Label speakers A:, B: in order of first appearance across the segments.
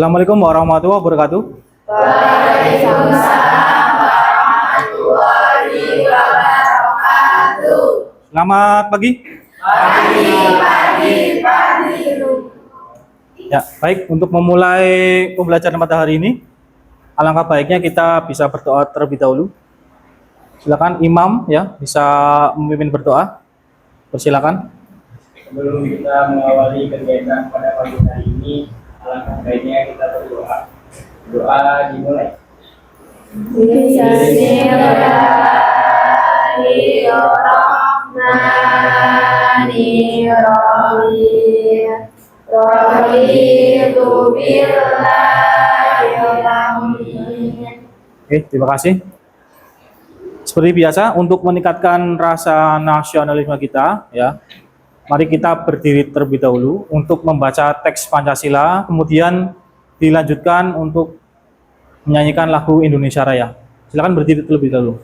A: Assalamualaikum warahmatullahi wabarakatuh.
B: Waalaikumsalam warahmatullahi wabarakatuh.
A: Selamat pagi.
B: Pagi.
A: Ya, baik, untuk memulai pembelajaran pada hari ini, alangkah baiknya kita bisa berdoa terlebih dahulu. Silakan Imam ya, bisa memimpin berdoa. Persilakan.
C: Sebelum kita mengawali kegiatan pada pagi hari ini, alangkah baiknya kita berdoa. Doa dimulai.
B: Bismillahirrahmanirrahim. Raditu billahi rabbil.
A: Oke, terima kasih. Seperti biasa, untuk meningkatkan rasa nasionalisme kita, ya, mari kita berdiri terlebih dahulu untuk membaca teks Pancasila, kemudian dilanjutkan untuk menyanyikan lagu Indonesia Raya. Silakan berdiri terlebih dahulu.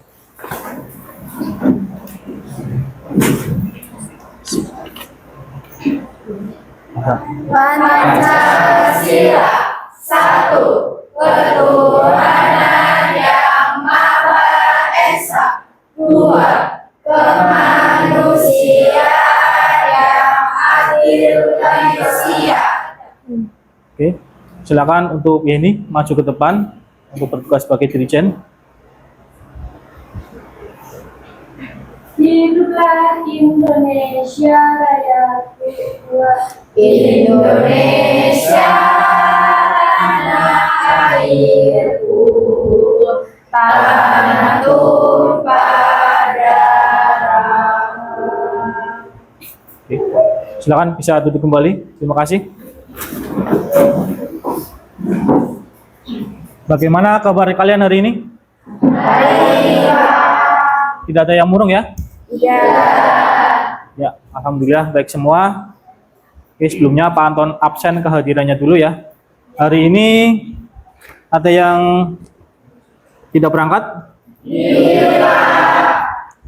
B: Pancasila, satu ketuhanan yang Maha Esa, dua kemanusiaan yang adil dan setia.
A: Oke, silakan untuk ini maju ke depan untuk bertugas sebagai dirijen.
B: Hiduplah Indonesia Raya. Indonesia tanah airku, tanah tumpah darahmu.
A: Oke, silakan bisa duduk kembali. Terima kasih. Bagaimana kabar kalian hari ini? Tidak ada yang murung ya?
B: Iya.
A: Ya, alhamdulillah baik semua. Oke, sebelumnya Pak Anton absen kehadirannya dulu ya. Hari ini ada yang tidak berangkat? Iya.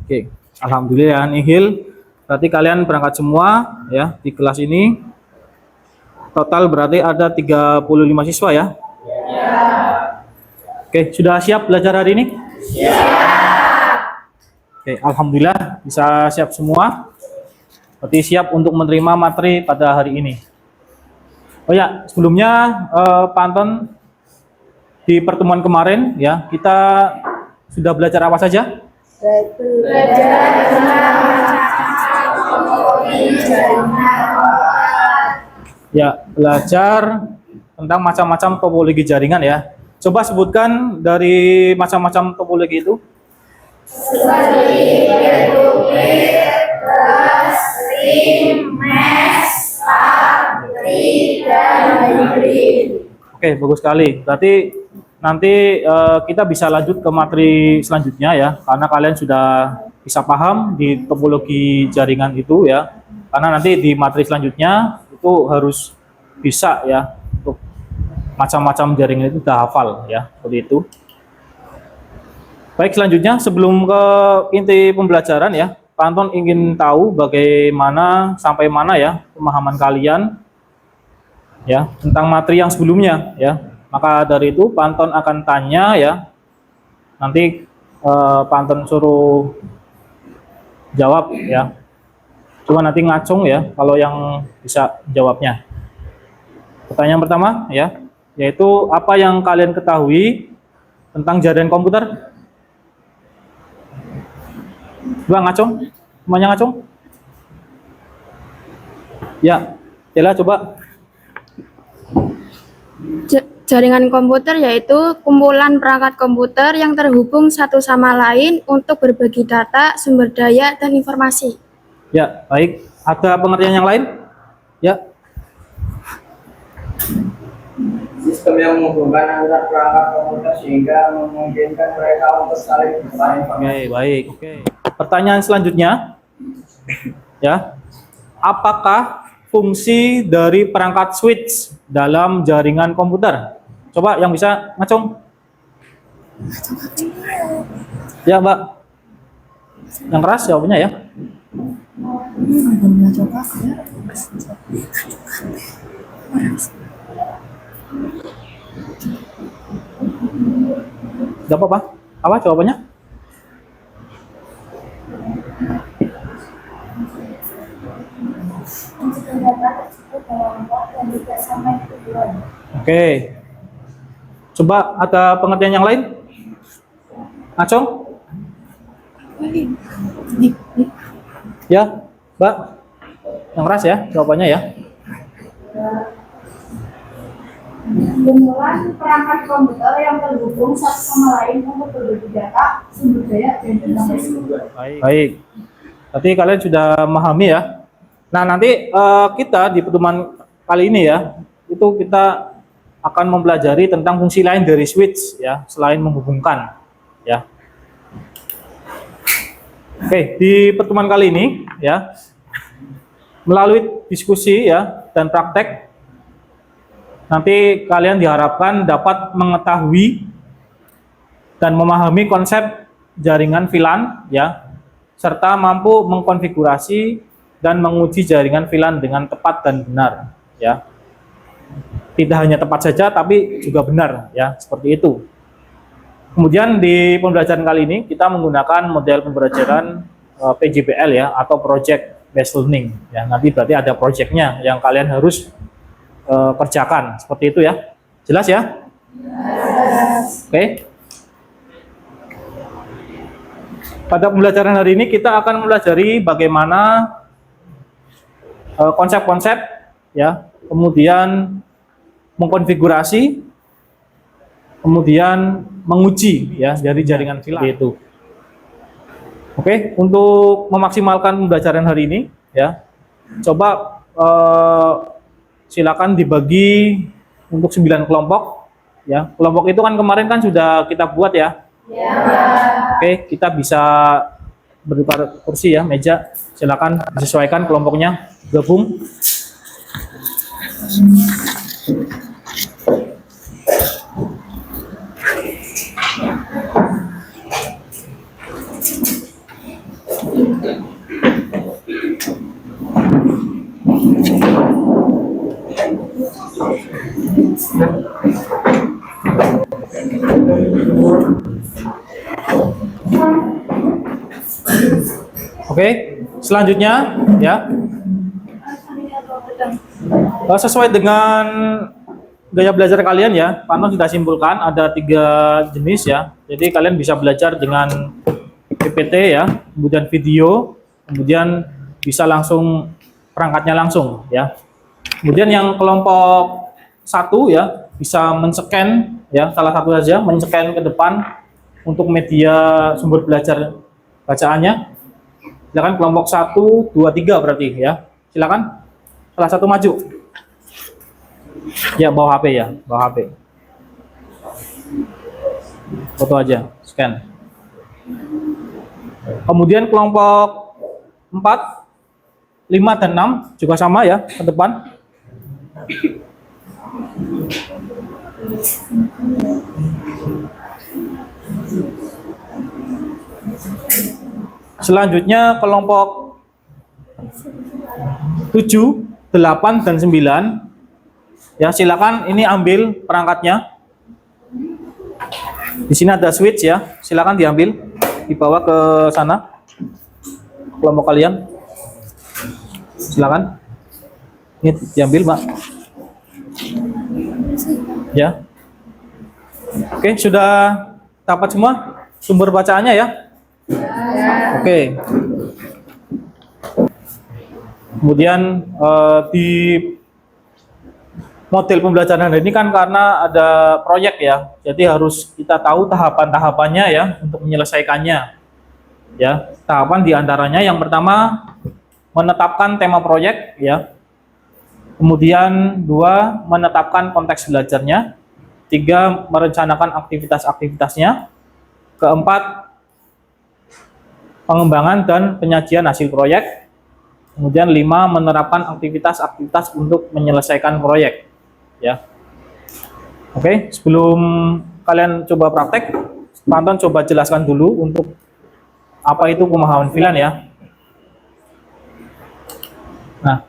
A: Oke, alhamdulillah nihil. Berarti kalian berangkat semua ya di kelas ini. Total berarti ada 35 siswa ya? Iya. Oke, sudah siap belajar hari ini? Oke, alhamdulillah bisa siap semua. Berarti siap untuk menerima materi pada hari ini. Oh ya, sebelumnya Pak Anton di pertemuan kemarin ya, kita sudah belajar apa saja? Ya, belajar tentang macam-macam topologi jaringan ya. Coba sebutkan dari macam-macam topologi itu.
B: Seperti reduplik, stream, mesh, tri, dan hybrid.
A: Oke, bagus sekali. Berarti nanti kita bisa lanjut ke materi selanjutnya ya, karena kalian sudah bisa paham di topologi jaringan itu ya. Karena nanti di materi selanjutnya itu harus bisa ya, untuk macam-macam jaringan itu udah hafal ya, seperti itu. Baik, selanjutnya sebelum ke inti pembelajaran ya, Pak Anton ingin tahu bagaimana sampai mana ya pemahaman kalian ya tentang materi yang sebelumnya ya. Maka dari itu Pak Anton akan tanya ya. Nanti Pak Anton suruh jawab ya. Cuma nanti ngacung ya kalau yang bisa jawabnya. Pertanyaan pertama ya, yaitu apa yang kalian ketahui tentang jaringan komputer? Coba ngacung, semuanya ngacung. Ya, Tela coba.
D: Jaringan komputer yaitu kumpulan perangkat komputer yang terhubung satu sama lain untuk berbagi data, sumber daya, dan informasi.
A: Ya, baik. Ada pengertian yang lain? Ya.
C: Sistem yang menghubungkan antara perangkat komputer sehingga memungkinkan mereka untuk saling bertukar informasi.
A: Oke, baik. Oke. Pertanyaan selanjutnya, ya, apakah fungsi dari perangkat switch dalam jaringan komputer? Coba yang bisa ngacung. Ya, Mbak. Yang keras jawabnya ya. Gak apa-apa. Apa jawabannya?
B: Mencegah data tersebut dalam waktu yang tidak sampai tujuan.
A: Oke. Coba ada pengertian yang lain? Acong? Ya, Mbak. Yang keras ya jawabannya ya.
B: Kumpulan perangkat komputer yang terhubung satu sama lain untuk berbagi data, sumber daya, dan informasi.
A: Baik. Berarti kalian sudah memahami ya. Nah, nanti kita di pertemuan kali ini ya, itu kita akan mempelajari tentang fungsi lain dari switch ya, selain menghubungkan ya. Oke, di pertemuan kali ini ya, melalui diskusi ya dan praktek, nanti kalian diharapkan dapat mengetahui dan memahami konsep jaringan VLAN ya, serta mampu mengkonfigurasi dan menguji jaringan VLAN dengan tepat dan benar ya. Tidak hanya tepat saja tapi juga benar ya, seperti itu. Kemudian di pembelajaran kali ini kita menggunakan model pembelajaran PJBL ya, atau Project Based Learning ya. Nanti berarti ada projectnya yang kalian harus kerjakan, seperti itu ya. Jelas ya? Yes. Oke. Pada pembelajaran hari ini kita akan mempelajari bagaimana konsep-konsep ya, kemudian mengkonfigurasi, kemudian menguji ya dari jaringan VLAN itu. Oke, untuk memaksimalkan pembelajaran hari ini ya, coba silakan dibagi untuk 9 kelompok ya. Kelompok itu kan kemarin kan sudah kita buat ya. Ya. Oke, kita bisa bertukar kursi ya, meja. Silakan disesuaikan kelompoknya, gabung. Oke, selanjutnya ya, sesuai dengan gaya belajar kalian ya, Pak Anton sudah simpulkan ada 3 jenis ya. Jadi kalian bisa belajar dengan PPT ya, kemudian video, kemudian bisa langsung perangkatnya langsung ya. Kemudian yang kelompok 1 ya, bisa men-scan ya, salah satu saja men-scan ke depan untuk media sumber belajar bacaannya. Silakan kelompok 1, 2, 3 berarti ya. Silakan salah satu maju. Ya, bawa HP ya, bawa HP. Foto aja, scan. Kemudian kelompok 4, 5 dan 6 juga sama ya, ke depan. Selanjutnya kelompok 7, 8 dan 9. Ya, silakan ini ambil perangkatnya. Di sini ada switch ya, silakan diambil, dibawa ke sana. Kelompok kalian. Silakan. Ini diambil, Mbak. Ya. Oke, sudah dapat semua sumber bacaannya ya? Oke. Kemudian di model pembelajaran ini kan karena ada proyek ya, jadi harus kita tahu tahapan-tahapannya ya untuk menyelesaikannya. Ya, tahapan diantaranya yang pertama menetapkan tema proyek ya. Kemudian 2 menetapkan konteks belajarnya. 3 merencanakan aktivitas-aktivitasnya. Keempat pengembangan dan penyajian hasil proyek. Kemudian 5 menerapkan aktivitas-aktivitas untuk menyelesaikan proyek. Ya. Oke, sebelum kalian coba praktek, Pak Anton coba jelaskan dulu untuk apa itu pemahaman VLAN ya. Nah,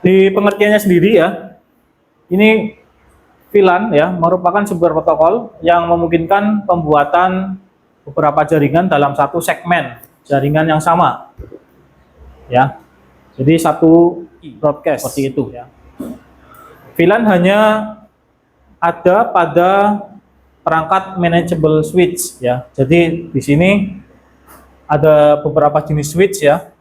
A: di pengertiannya sendiri ya, ini VLAN ya merupakan sebuah protokol yang memungkinkan pembuatan beberapa jaringan dalam satu segmen jaringan yang sama. Ya. Jadi satu broadcast seperti itu ya. VLAN hanya ada pada perangkat manageable switch ya. Jadi di sini ada beberapa jenis switch ya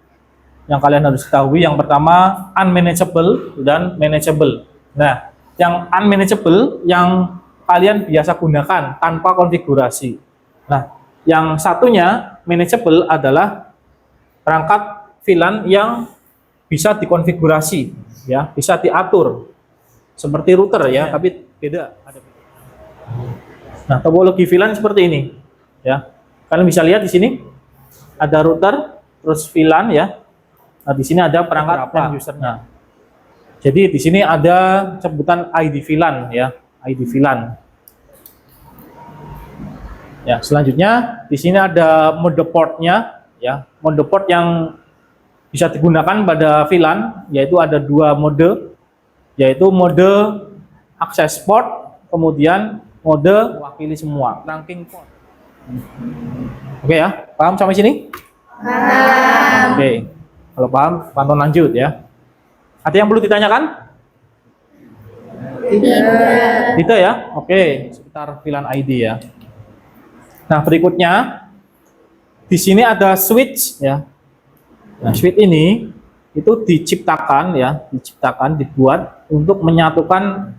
A: yang kalian harus ketahui. Yang pertama unmanageable dan manageable. Nah, yang unmanageable yang kalian biasa gunakan tanpa konfigurasi. Nah, yang satunya manageable adalah perangkat VLAN yang bisa dikonfigurasi ya, bisa diatur seperti router ya, tapi beda. Nah, topologi VLAN seperti ini ya. Kalian bisa lihat di sini ada router, terus VLAN ya. Nah, di sini ada perangkat end usernya. Jadi di sini ada sebutan ID VLAN ya, ID VLAN. Ya, selanjutnya di sini ada mode portnya ya, mode port yang bisa digunakan pada VLAN, yaitu ada dua mode, yaitu mode access port, kemudian mode wakili semua, trunking port. Oke ya, paham sampai sini? Paham. Oke, kalau paham, pantau lanjut ya. Ada yang perlu ditanyakan? Tidak ya? Oke, sekitar VLAN ID ya. Nah, berikutnya di sini ada switch ya. Nah, switch ini itu diciptakan ya, dibuat untuk menyatukan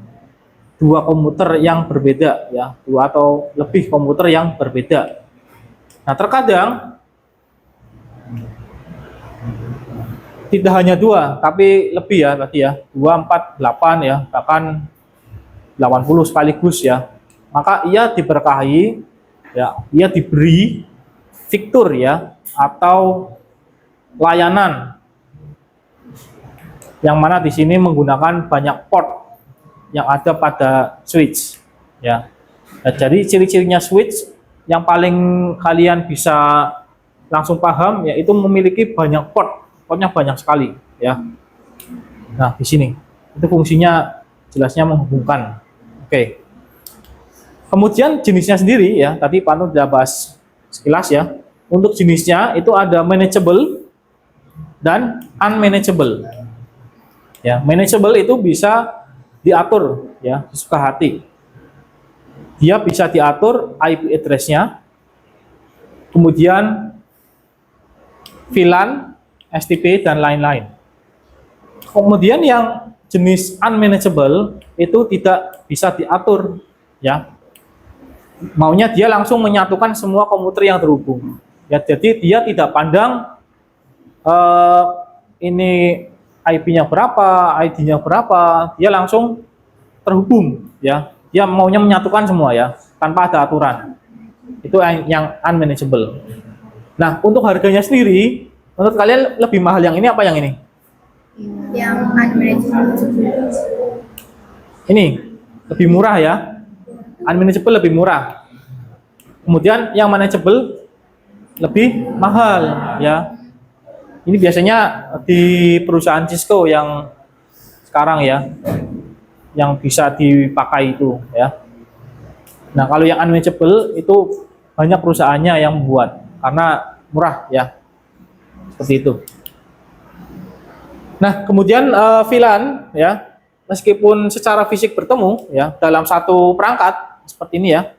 A: dua komputer yang berbeda ya, dua atau lebih komputer yang berbeda. Nah, terkadang tidak hanya dua, tapi lebih ya tadi ya, 2, 4, 8 ya, bahkan 80 sekaligus ya. Maka ia diberkahi ya, ia diberi fitur ya atau layanan yang mana di sini menggunakan banyak port yang ada pada switch ya. Nah, jadi ciri-cirinya switch yang paling kalian bisa langsung paham yaitu memiliki banyak portnya banyak sekali ya. Nah, di sini itu fungsinya jelasnya menghubungkan. Oke. Kemudian jenisnya sendiri ya, tadi Pak Nur sudah bahas sekilas ya. Untuk jenisnya itu ada manageable dan unmanageable. Ya, manageable itu bisa diatur ya, sesuka hati. Dia bisa diatur IP address-nya. Kemudian VLAN, STP dan lain-lain. Kemudian yang jenis unmanageable itu tidak bisa diatur ya. Maunya dia langsung menyatukan semua komputer yang terhubung. Ya, jadi dia tidak pandang ini IP-nya berapa, ID-nya berapa, dia langsung terhubung ya. Dia maunya menyatukan semua ya, tanpa ada aturan. Itu yang unmanageable. Nah, untuk harganya sendiri, menurut kalian lebih mahal yang ini apa yang ini?
D: Yang unmanageable.
A: Ini lebih murah ya. Unmanageable lebih murah. Kemudian yang manageable lebih mahal ya. Ini biasanya di perusahaan Cisco yang sekarang ya, yang bisa dipakai itu ya. Nah, kalau yang unmanageable itu banyak perusahaannya yang membuat karena murah ya. Seperti itu. Nah, kemudian VLAN ya, meskipun secara fisik bertemu ya dalam satu perangkat seperti ini ya,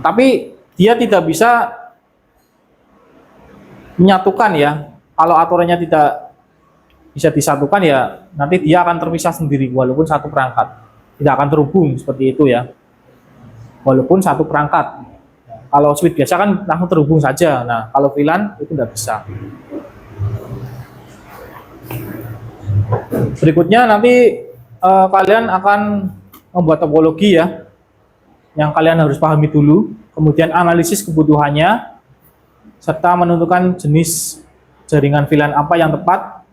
A: tapi dia tidak bisa menyatukan ya. Kalau aturannya tidak bisa disatukan ya, nanti dia akan terpisah sendiri walaupun satu perangkat. Tidak akan terhubung seperti itu ya. Walaupun satu perangkat. Kalau switch biasa kan langsung terhubung saja. Nah, kalau VLAN itu tidak bisa. Berikutnya nanti kalian akan membuat topologi ya, yang kalian harus pahami dulu. Kemudian analisis kebutuhannya, serta menentukan jenis jaringan VLAN apa yang tepat.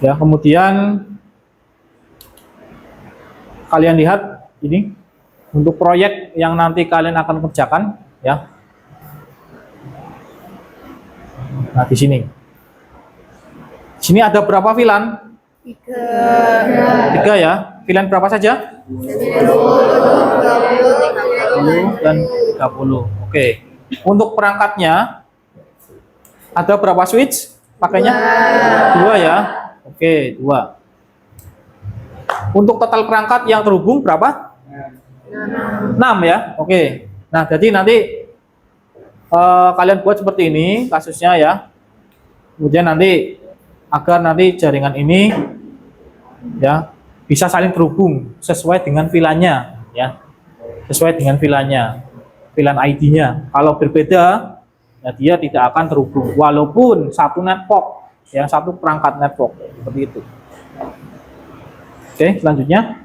A: Ya, kemudian kalian lihat ini untuk proyek yang nanti kalian akan kerjakan ya. Nah, di sini. Di sini ada berapa VLAN? 3 ya. Pilihan berapa saja? 10 dan 30. Oke. Untuk perangkatnya ada berapa switch pakainya? 2 ya. Oke, 2. Untuk total perangkat yang terhubung berapa? 6 ya. Oke. Nah, jadi nanti kalian buat seperti ini kasusnya ya. Kemudian nanti agar nanti jaringan ini ya bisa saling terhubung sesuai dengan VLAN-nya ya. Sesuai dengan VLAN-nya, VLAN ID-nya. Kalau berbeda ya dia tidak akan terhubung walaupun satu network ya, satu perangkat network seperti itu. Oke, selanjutnya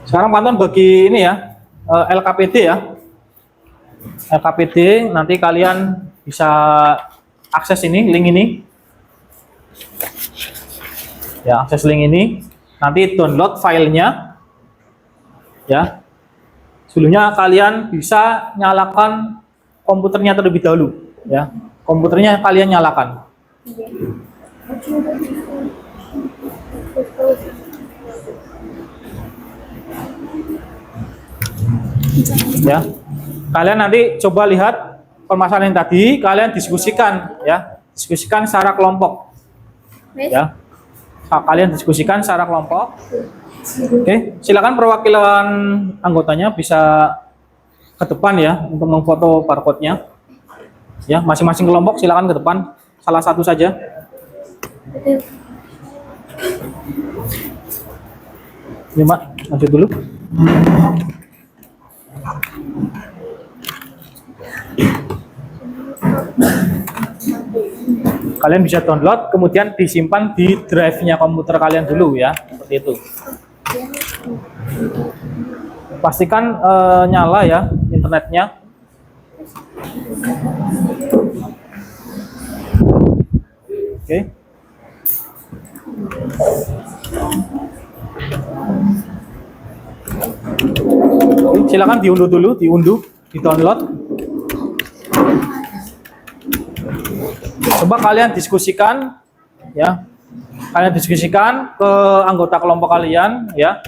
A: sekarang pantauan bagi ini ya, LKPD ya. LKPD nanti kalian bisa akses ini, link ini. Ya, akses link ini. Nanti download filenya. Ya. Sebelumnya kalian bisa nyalakan komputernya terlebih dahulu, ya. Komputernya kalian nyalakan. Ya. Kalian nanti coba lihat permasalahan yang tadi, kalian diskusikan ya. Diskusikan secara kelompok. Ya. Kalian diskusikan secara kelompok. Oke, silakan perwakilan anggotanya bisa ke depan ya untuk memfoto barcode-nya. Ya, masing-masing kelompok silakan ke depan, salah satu saja. Ya, Mak, maju dulu. Kalian bisa download, kemudian disimpan di drive-nya komputer kalian dulu ya, seperti itu. Pastikan nyala ya internetnya. Oke. Silakan diunduh dulu, di-download. Coba kalian diskusikan ya. Kalian diskusikan ke anggota kelompok kalian ya.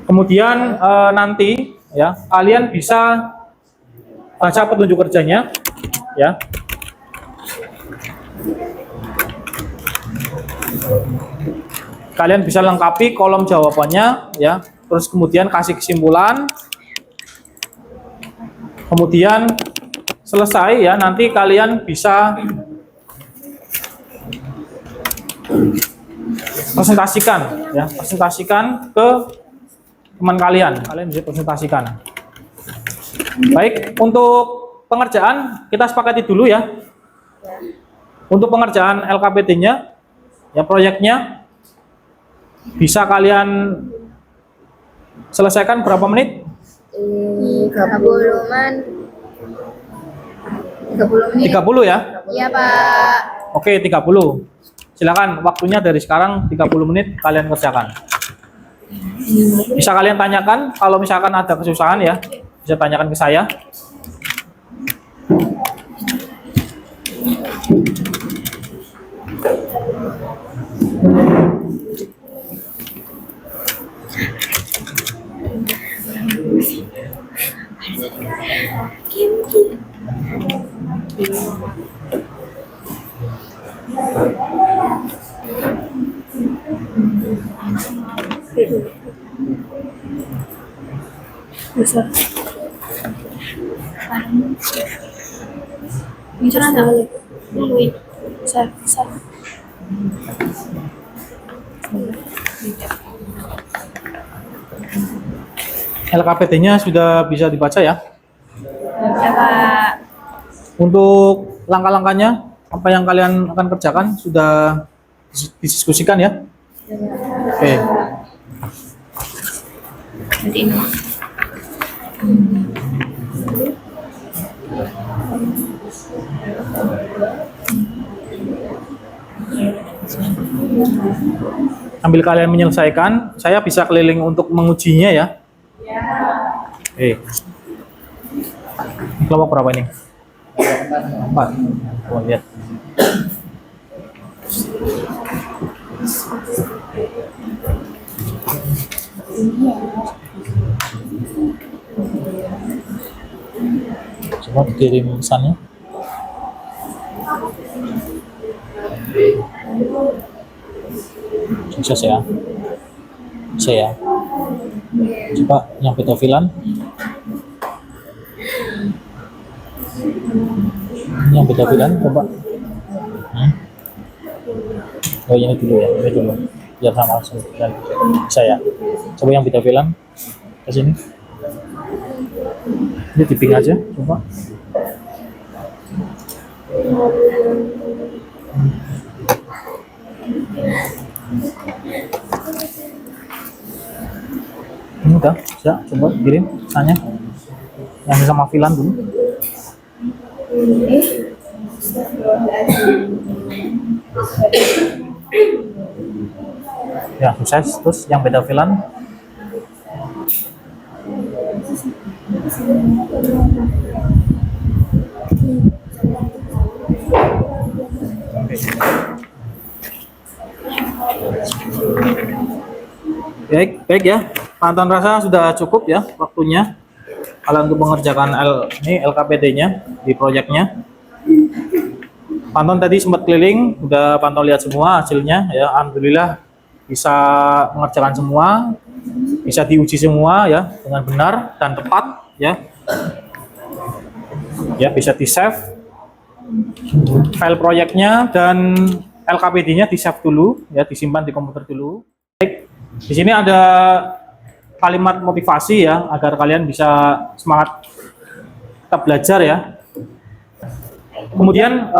A: Kemudian nanti ya kalian bisa baca petunjuk kerjanya ya. Kalian bisa lengkapi kolom jawabannya ya. Terus kemudian kasih kesimpulan. Kemudian selesai ya, nanti kalian bisa presentasikan ya, presentasikan ke teman kalian. Kalian bisa presentasikan. Baik, untuk pengerjaan kita sepakati dulu ya. Untuk pengerjaan LKPD-nya ya, proyeknya bisa kalian selesaikan berapa menit?
D: 30
A: 30 ya?
D: Iya, Pak.
A: Oke, 30. Silakan waktunya dari sekarang 30 menit kalian kerjakan. Bisa kalian tanyakan kalau misalkan ada kesusahan ya, bisa tanyakan ke saya.
D: Bisa. Bisa nggak? Bisa.
A: LKPD-nya sudah bisa dibaca ya?
D: Ya, Pak.
A: Untuk langkah-langkahnya, apa yang kalian akan kerjakan sudah didiskusikan ya? Oke.
D: Nanti ini.
A: Sambil kalian menyelesaikan, saya bisa keliling untuk mengujinya ya. Oke. Kelompok berapa ini? 4. Oh, lihat. Coba dikirim pesannya. Sukses ya. Bisa ya. Coba yang petofilan. Ini yang petofilan coba. Oh ini dulu ya, ini dulu. Biar sama langsung dan bisa ya. Coba yang petofilan ke sini. Ini di ping aja, coba. Ini udah, bisa, coba kirim pesannya. Yang sama filan dulu. Ya, sukses. Terus yang beda filan. Baik ya. Pantauan rasa sudah cukup ya waktunya. Kalian untuk mengerjakan LKPD-nya di proyeknya. Pantauan tadi sempat keliling, udah pantau lihat semua hasilnya ya. Alhamdulillah bisa mengerjakan semua, bisa diuji semua ya dengan benar dan tepat ya. Ya bisa di-save file proyeknya dan LKPD-nya di-save dulu ya, disimpan di komputer dulu. Baik. Di sini ada kalimat motivasi ya agar kalian bisa semangat tetap belajar ya. Kemudian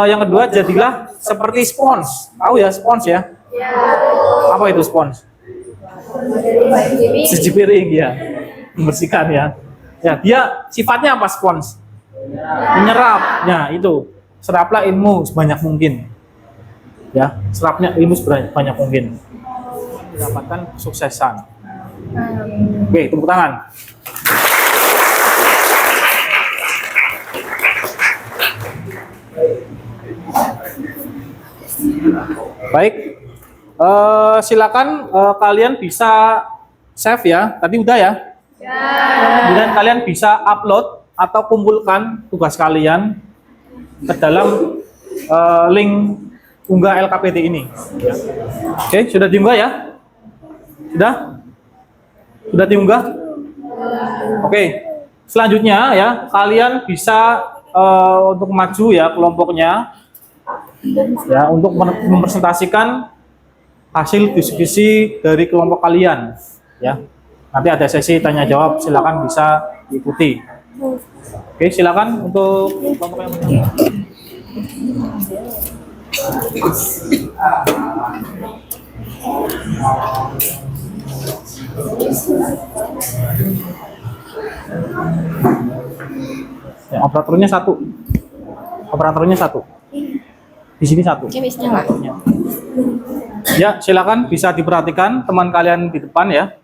A: yang kedua, jadilah seperti spons. Tahu ya spons ya? Ya. Apa itu spons? Cuci piring ya, membersihkan ya. Ya dia sifatnya apa spons? Menyerap. Ya itu, seraplah ilmu sebanyak mungkin. Ya, serapnya ilmu sebanyak mungkin. Mendapatkan kesuksesan. Oke, tepuk tangan. Baik, silakan kalian bisa save ya. Tadi udah ya. Kemudian kalian bisa upload atau kumpulkan tugas kalian ke dalam link unggah LKPD ini. Oke, sudah diunggah ya? Sudah diunggah? Oke, selanjutnya ya kalian bisa untuk maju ya kelompoknya ya untuk mempresentasikan hasil diskusi dari kelompok kalian ya. Nanti ada sesi tanya jawab, silakan bisa diikuti. Oke, silakan untuk kelompok yang pertama. Ya, operatornya satu. Di sini satu. Operatornya. Ya, silakan bisa diperhatikan teman kalian di depan ya.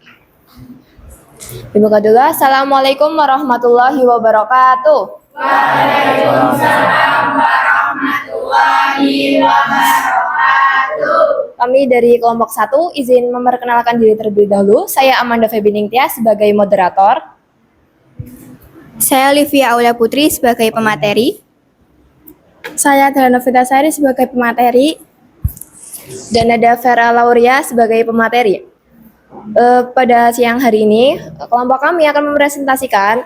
E: Dibuka dulu. Assalamualaikum warahmatullahi wabarakatuh.
B: Waalaikumsalam warahmatullahi wabarakatuh.
E: Kami dari kelompok 1 izin memperkenalkan diri terlebih dahulu. Saya Amanda Febi Ningtyas sebagai moderator.
D: Saya Livia Aulia Putri sebagai pemateri. Saya Dana Novita Sari sebagai pemateri.
E: Dan ada Vera Lauria sebagai pemateri. Pada siang hari ini, kelompok kami akan mempresentasikan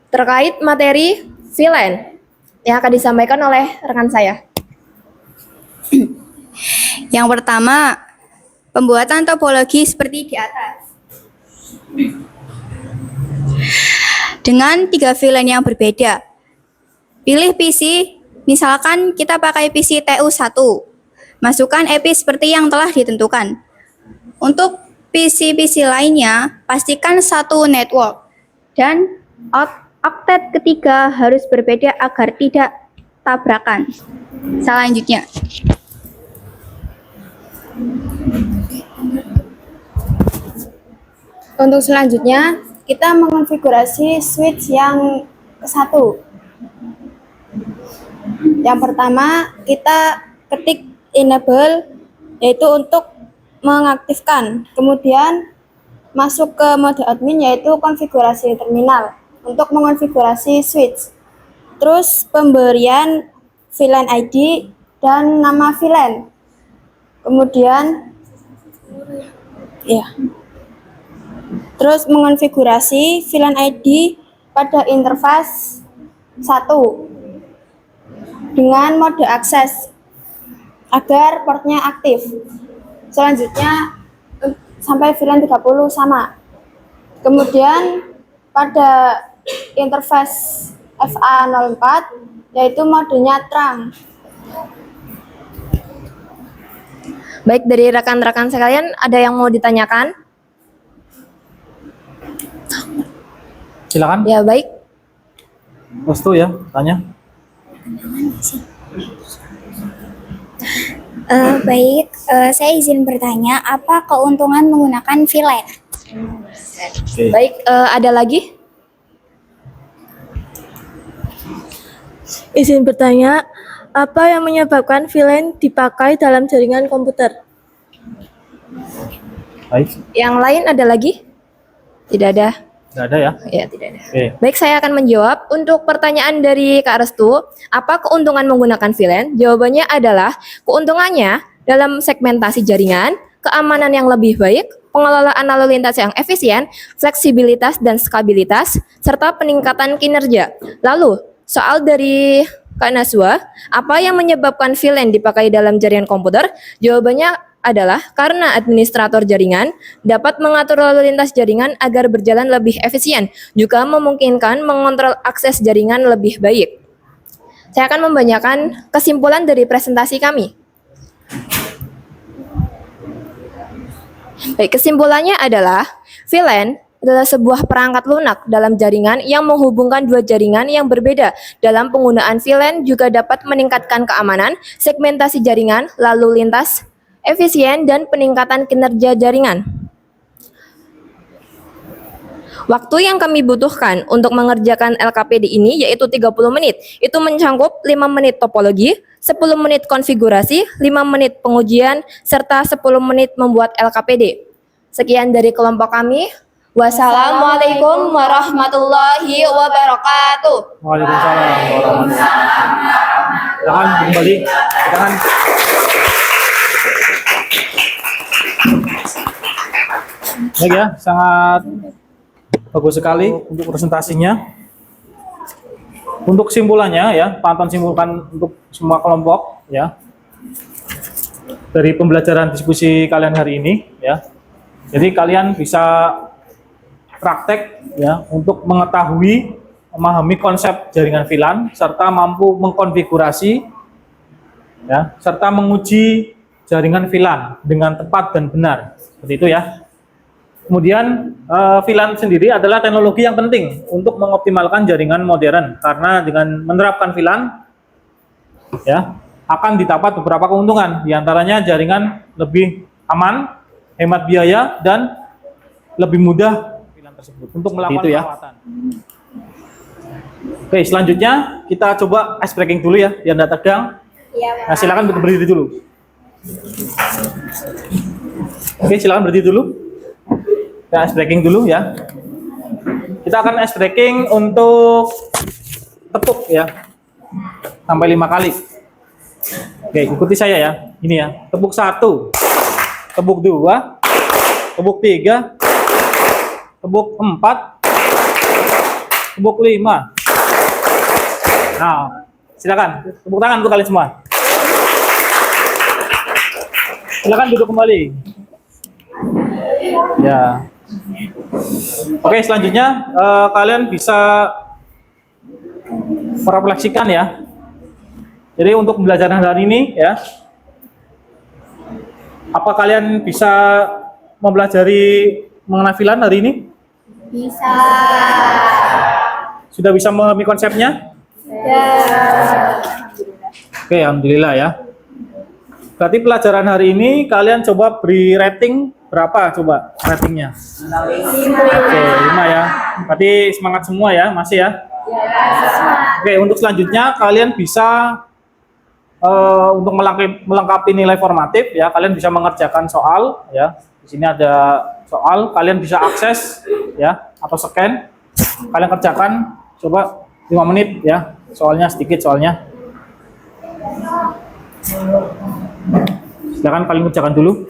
E: terkait materi VLAN yang akan disampaikan oleh rekan saya.
D: Yang pertama, pembuatan topologi seperti di atas. Dengan 3 VLAN yang berbeda. Pilih PC, misalkan kita pakai PC TU1. Masukkan IP seperti yang telah ditentukan. Untuk PC-PC lainnya, pastikan satu network. Dan oktet ketiga harus berbeda agar tidak tabrakan. Selanjutnya. Untuk selanjutnya, kita mengonfigurasi switch yang ke-1. Yang pertama, kita ketik enable, yaitu untuk mengaktifkan. Kemudian masuk ke mode admin, yaitu konfigurasi terminal untuk mengonfigurasi switch. Terus pemberian VLAN ID dan nama VLAN. Kemudian terus mengonfigurasi VLAN ID pada interface 1 dengan mode akses agar portnya aktif. Selanjutnya sampai VLAN 30 sama. Kemudian pada interface FA04 yaitu modenya terang.
E: Baik, dari rekan-rekan sekalian ada yang mau ditanyakan?
A: Silakan.
E: Ya, baik.
A: Restu ya, tanya.
F: Baik, saya izin bertanya, apa keuntungan menggunakan VLAN?
A: Oke.
E: Baik, ada lagi?
G: Izin bertanya, apa yang menyebabkan VLAN dipakai dalam jaringan komputer?
A: Baik,
E: Yang lain ada lagi? Tidak ada.
A: tidak ada ya.
E: Ya, tidak ada.
A: Oke.
E: Baik, saya akan menjawab. Untuk pertanyaan dari Kak Restu, apa keuntungan menggunakan VLAN? Jawabannya adalah keuntungannya dalam segmentasi jaringan, keamanan yang lebih baik, pengelolaan lalu lintas yang efisien, fleksibilitas dan skabilitas, serta peningkatan kinerja. Lalu, soal dari Kak Naswa, apa yang menyebabkan VLAN dipakai dalam jaringan komputer? Jawabannya adalah karena administrator jaringan dapat mengatur lalu lintas jaringan agar berjalan lebih efisien, juga memungkinkan mengontrol akses jaringan lebih baik. Saya akan membacakan kesimpulan dari presentasi kami. Baik, kesimpulannya adalah VLAN adalah sebuah perangkat lunak dalam jaringan yang menghubungkan dua jaringan yang berbeda. Dalam penggunaan VLAN juga dapat meningkatkan keamanan, segmentasi jaringan, lalu lintas, efisien, dan peningkatan kinerja jaringan. Waktu yang kami butuhkan untuk mengerjakan LKPD ini yaitu 30 menit. Itu mencakup 5 menit topologi, 10 menit konfigurasi, 5 menit pengujian, serta 10 menit membuat LKPD. Sekian dari kelompok kami. Wassalamualaikum warahmatullahi wabarakatuh.
A: Waalaikumsalam warahmatullahi wabarakatuh. Silakan kembali. Silakan. Baik ya, sangat bagus sekali untuk presentasinya. Untuk kesimpulannya ya, Pak Anton simpulkan untuk semua kelompok ya. Dari pembelajaran diskusi kalian hari ini ya. Jadi kalian bisa praktek ya untuk mengetahui, memahami konsep jaringan VLAN serta mampu mengkonfigurasi ya, serta menguji jaringan VLAN dengan tepat dan benar. Seperti itu ya. Kemudian VLAN sendiri adalah teknologi yang penting untuk mengoptimalkan jaringan modern karena dengan menerapkan VLAN ya akan didapat beberapa keuntungan, diantaranya jaringan lebih aman, hemat biaya, dan lebih mudah VLAN tersebut untuk melakukan perawatan. Oke, selanjutnya kita coba ice breaking dulu ya, biar tidak tegang. Nah, silakan berdiri dulu. Oke, silakan berdiri dulu. Kita ice breaking dulu ya. Kita akan ice breaking untuk tepuk ya, sampai 5 kali. Oke, ikuti saya ya. Ini ya, tepuk 1, tepuk 2, tepuk 3, tepuk 4, tepuk 5. Nah, silakan tepuk tangan untuk kalian semua. Silakan duduk kembali. Ya. Oke, selanjutnya kalian bisa merefleksikan ya. Jadi untuk pembelajaran hari ini ya, apa kalian bisa mempelajari mengenai VLAN hari ini?
F: Bisa.
A: Sudah bisa memahami konsepnya?
F: Ya.
A: Oke, alhamdulillah ya. Berarti pelajaran hari ini kalian coba beri rating berapa coba ratingnya? Oke, 5 ya. Berarti semangat semua ya, masih ya? Oke, untuk selanjutnya kalian bisa untuk melengkapi nilai formatif ya, kalian bisa mengerjakan soal ya. Di sini ada soal, kalian bisa akses ya atau scan. Kalian kerjakan coba 5 menit ya. Soalnya sedikit soalnya. Silakan kalian kerjakan dulu.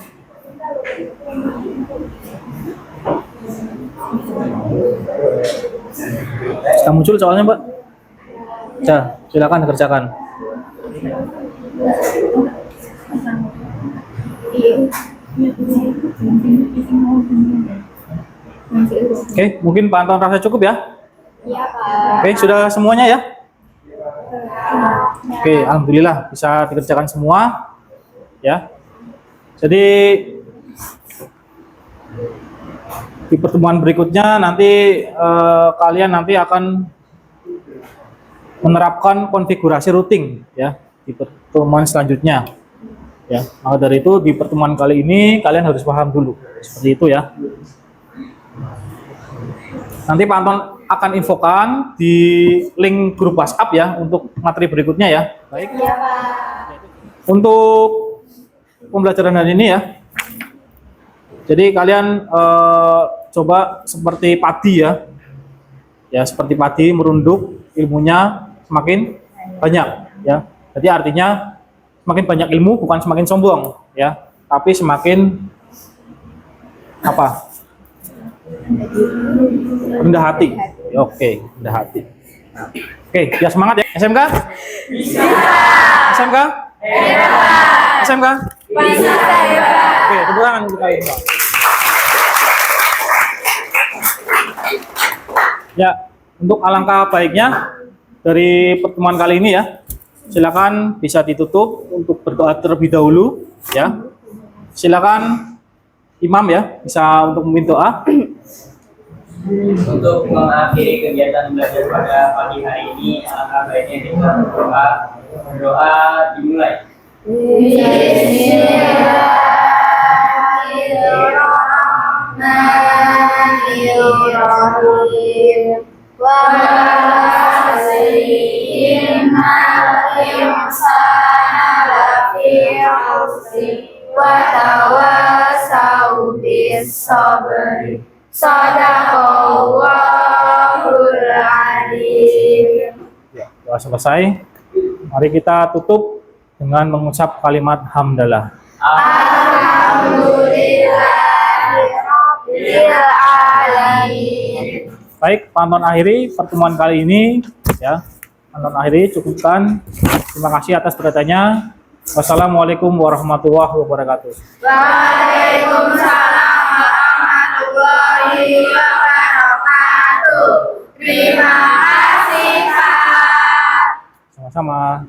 A: Sudah muncul soalnya, Mbak. Ya, silakan kerjakan. Oke, mungkin Pak Anton rasa cukup ya?
B: Iya, Pak.
A: Oke, sudah semuanya ya? Oke, alhamdulillah bisa dikerjakan semua ya. Jadi di pertemuan berikutnya nanti kalian nanti akan menerapkan konfigurasi routing ya di pertemuan selanjutnya. Ya, maka dari itu di pertemuan kali ini kalian harus paham dulu seperti itu ya. Nanti Pak Anton akan infokan di link grup WhatsApp ya untuk materi berikutnya ya. Baik.
B: Iya, Pak.
A: Untuk pembelajaran hari ini ya. Jadi kalian coba seperti padi ya. Ya, seperti padi merunduk, ilmunya semakin banyak ya. Jadi artinya semakin banyak ilmu bukan semakin sombong ya, tapi semakin apa? Rendah hati. Oke, rendah hati. Oke, ya semangat ya. SMK? Bisa. SMK? Hebat. SMK? Bisa. Oke, tepuk tangan untuk kalian. Ya, untuk alangkah baiknya dari pertemuan kali ini ya, silakan bisa ditutup untuk berdoa terlebih dahulu ya. Silakan imam ya, bisa untuk memimpin doa.
C: Untuk mengakhiri kegiatan belajar pada pagi hari ini, alangkah baiknya kita berdoa. Berdoa dimulai.
B: Bismillahirrahmanirrahim. Wa asrin al-insana lafi khusr wa tawasaw bis sabri. Sadaqallahul alim.
A: Ya, doa selesai. Mari kita tutup dengan mengucap kalimat hamdalah.
B: Alhamdulillahirabbil alamin.
A: Baik, Pak Anton akhiri pertemuan kali ini ya. Anton akhiri, cukupkan. Terima kasih atas perhatiannya. Wassalamualaikum warahmatullahi wabarakatuh.
B: Waalaikumsalam warahmatullahi wabarakatuh. Terima kasih, Pak.
A: Sama-sama.